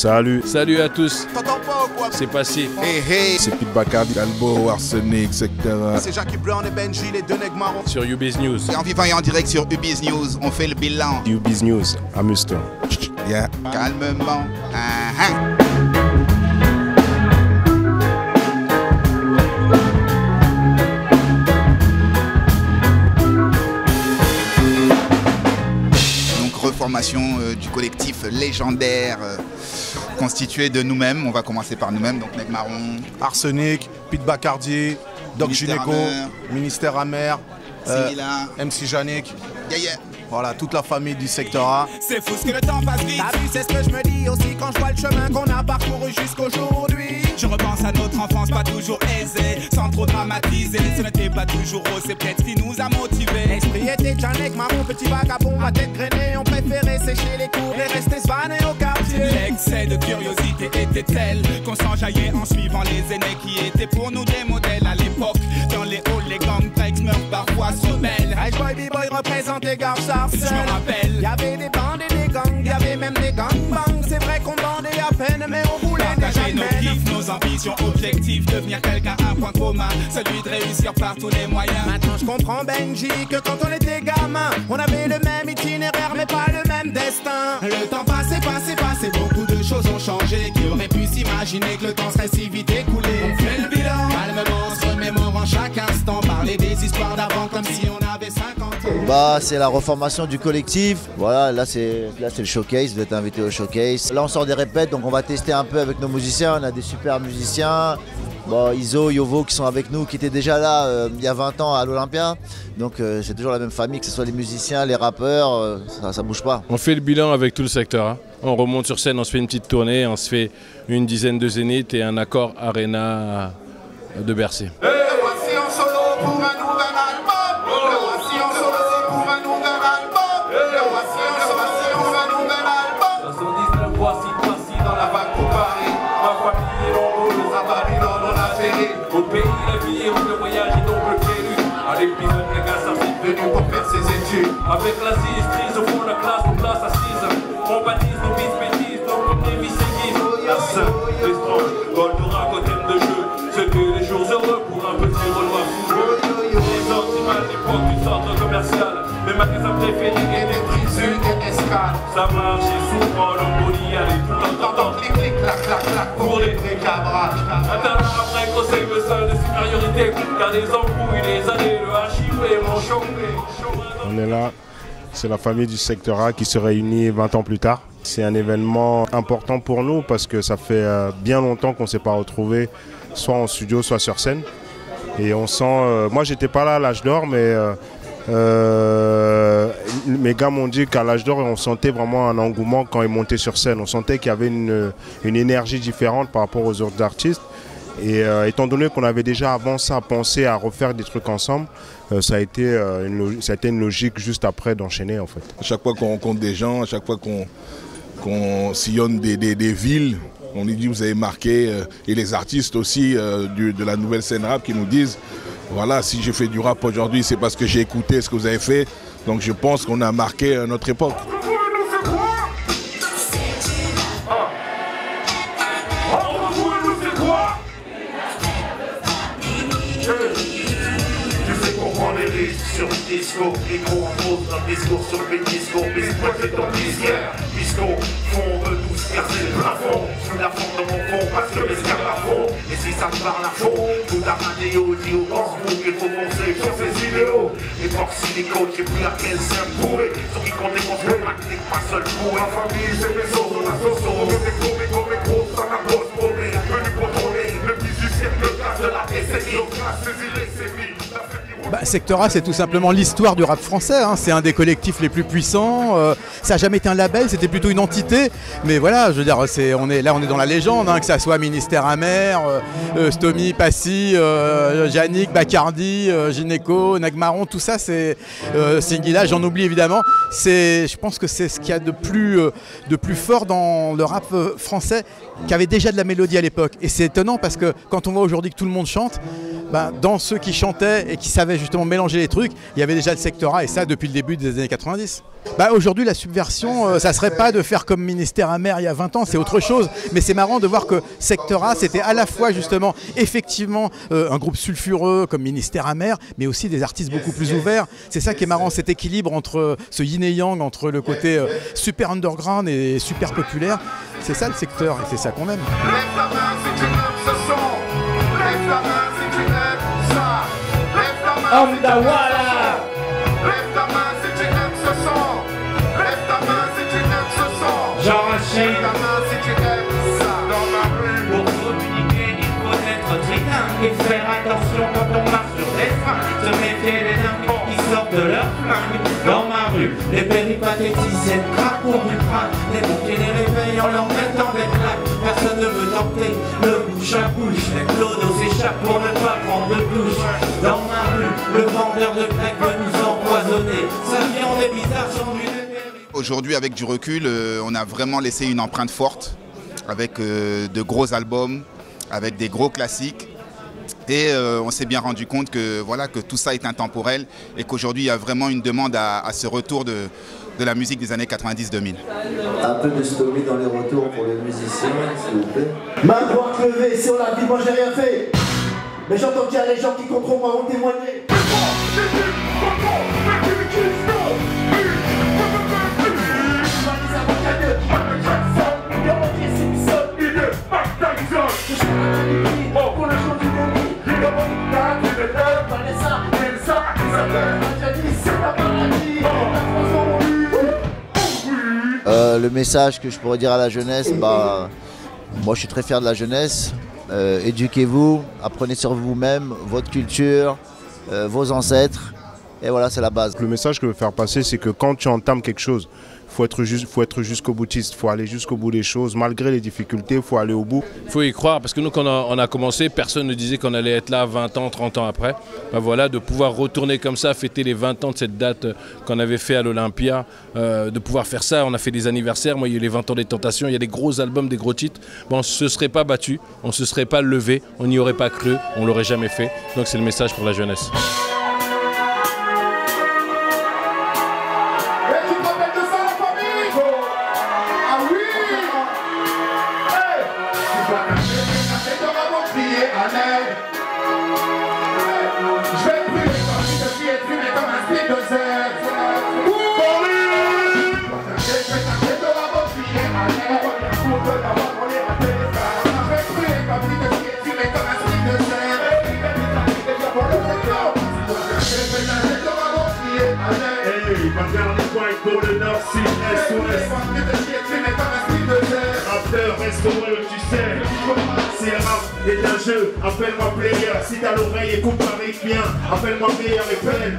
Salut. Salut à tous. T'entends pas ou quoi? C'est passé. Hey hey. C'est Pete Bacardi, Calbo, Arsenic, etc. C'est Jackie Brown et Benji, les deux nègres marrons. Sur UBiz News. Et en vivant et en direct sur UBiz News, on fait le bilan. UBiz News, amuse-toi. Yeah. Calmement. Reformation du collectif légendaire constitué de nous-mêmes. On va commencer par nous-mêmes, donc Nègres Marrons, Arsenic, Pete Bacardi, Doc Gynéco, Ministère Amer, MC Janik. Voilà, toute la famille du secteur A. C'est fou ce que le temps passe vite. T'as vu, c'est ce que je me dis aussi quand je vois le chemin qu'on a parcouru jusqu'aujourd'hui. Je repense à notre enfance, pas toujours aisée, sans trop dramatiser. Ce n'était pas toujours rose, c'est peut-être ce qui nous a motivés. L'esprit était Janek, marron, petit vagabond, à tête grainée. On préférait sécher les cours et rester svané au quartier. L'excès de curiosité était tel qu'on s'enjaillait en suivant les aînés qui étaient pour nous des modèles à l'époque. Dans les halls, les gangs meurent parfois se rebellent. Ice Boy, B-Boy représente les garçons. Je me rappelle, y'avait des bandes et des gangs, y'avait même des gangbangs. C'est vrai qu'on bandait à peine, mais on voulait partager nos kiffs, nos ambitions, objectifs, devenir quelqu'un, un point commun, celui de réussir par tous les moyens. Maintenant je comprends Benji que quand on était gamin, on avait le même itinéraire mais pas le même destin. Le temps passé, beaucoup de choses ont changé. Qui aurait pu s'imaginer que le temps serait si vite écoulé? On fait le bilan, calmement, se remémorant chaque instant, parler des histoires d'avant comme si on avait 50 ans. Bah, c'est la reformation du collectif. Voilà, là c'est le showcase, vous êtes invité au showcase. Là on sort des répètes, donc on va tester un peu avec nos musiciens. On a des super musiciens. Bon, Iso, Yovo qui sont avec nous, qui étaient déjà là il y a 20 ans à l'Olympia. Donc c'est toujours la même famille, que ce soit les musiciens, les rappeurs, ça bouge pas. On fait le bilan avec tout le secteur. Hein. On remonte sur scène, on se fait une petite tournée, on se fait une dizaine de zéniths et un accord Arena de Bercy. Voici en solo pour un nouvel album. Voici en solo pour un nouvel album. Voici en solo pour un nouvel album. 79 voici dans la vague pour Paris. Ma famille est nombreuse à Babylone, on a atterri. Au pays, la vie et le voyage est donc le prélude. À l'épisode, les gars, ça fait venu pour faire ses études. Avec l'assise, prise au fond de la classe, on classe assise. On baptise nos bis bêtises, donc on est vice aiguise. La seule, l'étrange, Goldora, côté de jeu. C'était les jours heureux pour un petit renoir fou. Les optimales d'époque du centre commercial. Mes magasins préférés et des prix et escales. Ça marche et souvent l'embolie, allez tout l'entendant. Clic, clic, clac, clac, clac pour les bric-à-brac. Internet après conseil le seul de supériorité. Car les embrouilles, les années, le HIV m'ont chopé. On est là, c'est la famille du secteur A qui se réunit 20 ans plus tard. C'est un événement important pour nous parce que ça fait bien longtemps qu'on ne s'est pas retrouvés, soit en studio, soit sur scène. Et on sent, moi j'étais pas là à l'âge d'or, mais mes gars m'ont dit qu'à l'âge d'or on sentait vraiment un engouement quand ils montaient sur scène. On sentait qu'il y avait une énergie différente par rapport aux autres artistes. Et étant donné qu'on avait déjà avant ça pensé à refaire des trucs ensemble, ça a été une logique juste après d'enchaîner en fait. À chaque fois qu'on rencontre des gens, à chaque fois qu'on sillonne des villes, on nous dit vous avez marqué, et les artistes aussi de la nouvelle scène rap qui nous disent voilà, si je fais du rap aujourd'hui c'est parce que j'ai écouté ce que vous avez fait, donc je pense qu'on a marqué notre époque. Sur le disco, micro en pause, un discours sur le disco, biscotte et ton disquaire. Bisco, fond de tous casser le plafond. Sous la forme de mon fond, parce que mes scars à fond. Et si ça te parle à fond, tout a radio, dit au Facebook, il faut penser sur ses idéaux. Et pour silico, j'ai plus à quel sein pourri. Sur qui compte des construits, pratique pas seul pour la famille, c'est mes sauces, on a sauce, on veut des gros, ça n'a pas de problème. Venu contrôler le musicien, le gaz de la paix, c'est nos classes, ses idées, c'est mis. Secteur A, c'est tout simplement l'histoire du rap français, hein. C'est un des collectifs les plus puissants, ça n'a jamais été un label, c'était plutôt une entité, mais voilà, je veux dire, on est dans la légende, hein, que ça soit Ministère Amer, Stomy, Passy, Yannick, Bacardi, Gynéco, Nègres Marrons, tout ça, c'est Singila, j'en oublie évidemment, je pense que c'est ce qu'il y a de plus fort dans le rap français, qui avait déjà de la mélodie à l'époque, et c'est étonnant parce que quand on voit aujourd'hui que tout le monde chante, dans ceux qui chantaient et qui savaient justement mélanger les trucs, il y avait déjà le secteur A, et ça depuis le début des années 90. Aujourd'hui, subversion, ça serait pas de faire comme Ministère Amer il y a 20 ans, c'est autre chose. Mais c'est marrant de voir que Secteur A, c'était à la fois justement, effectivement, un groupe sulfureux comme Ministère Amer, mais aussi des artistes beaucoup plus ouverts. C'est ça qui est marrant, cet équilibre entre ce yin et yang, entre le côté super underground et super populaire. C'est ça le Secteur et c'est ça qu'on aime. Lève ta main si tu aimes ce son. Lève ta main si tu aimes ça. Lève ta main si tu aimes ce son. Lève ta main si tu aimes ce son. Lève ta main si tu aimes ce son. Lève ta main si tu aimes ça. Dans la rue. Pour communiquer, il faut être trilingue et faire attention quand on marche sur les freins. Se méfier des dingues qui sortent de leur flingue. Dans ma rue, les péripatéticiennes craquent pour du crâne. Les pompiers les réveillent en leur mettant des claques. Personne ne veut tenter le bouche à bouche. Les clodos s'échappent pour ne pas prendre de douche. Dans ma rue, le vendeur de crack veut nous empoisonner. Sa viande est bizarre, son huile est terrible. Aujourd'hui, avec du recul, on a vraiment laissé une empreinte forte avec de gros albums, avec des gros classiques. Et on s'est bien rendu compte que, voilà, que tout ça est intemporel et qu'aujourd'hui il y a vraiment une demande à ce retour de la musique des années 90-2000. Un peu de story dans les retours pour les musiciens, s'il vous plaît. Main droite levée, si on l'a dit, moi j'ai rien fait. Mais j'entends qu'il y a les gens qui contre moi ont témoigné. Le message que je pourrais dire à la jeunesse, moi je suis très fier de la jeunesse. Éduquez-vous, apprenez sur vous-même, votre culture, vos ancêtres, et voilà, c'est la base. Le message que je veux faire passer, c'est que quand tu entames quelque chose, faut être jusqu'au boutiste, il faut aller jusqu'au bout des choses, malgré les difficultés, il faut aller au bout. Il faut y croire, parce que nous quand on a commencé, personne ne disait qu'on allait être là 20 ans, 30 ans après. Ben voilà, de pouvoir retourner comme ça, fêter les 20 ans de cette date qu'on avait fait à l'Olympia, de pouvoir faire ça, on a fait des anniversaires, moi il y a eu les 20 ans des Tentations, il y a des gros albums, des gros titres, on ne se serait pas battu, on ne se serait pas levé, on n'y aurait pas cru, on ne l'aurait jamais fait, donc c'est le message pour la jeunesse. Pour le nord, sud, est, ouest. Rappeur, restaurant, tu sais. Si le rap est un jeu, appelle-moi player. Si t'as l'oreille, écoute Paris bien. Appelle-moi meilleur et peine.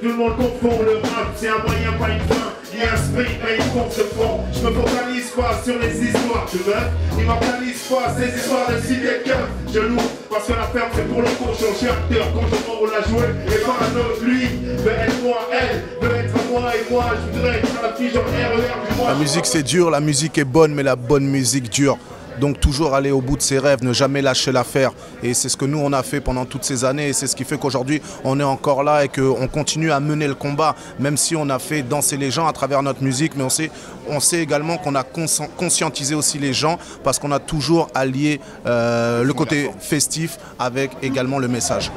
Tout le monde confond le rap, c'est un moyen, pas une fin. Il y a un sprint, mais une course de fond. Je me focalise pas sur les histoires de meufs. Ils m'organisent pas ces histoires de cité cœur. Je loue parce que la ferme c'est pour le cochon. Je suis acteur quand je m'en la jouer. Et pas un autre, lui, veut être moi, elle, veut être moi et moi. Je voudrais être la fille genre RER du mois. La musique c'est dur, la musique est bonne, mais la bonne musique dure. Donc toujours aller au bout de ses rêves, ne jamais lâcher l'affaire. Et c'est ce que nous on a fait pendant toutes ces années et c'est ce qui fait qu'aujourd'hui on est encore là et qu'on continue à mener le combat. Même si on a fait danser les gens à travers notre musique, mais on sait également qu'on a conscientisé aussi les gens parce qu'on a toujours allié le côté festif avec également le message.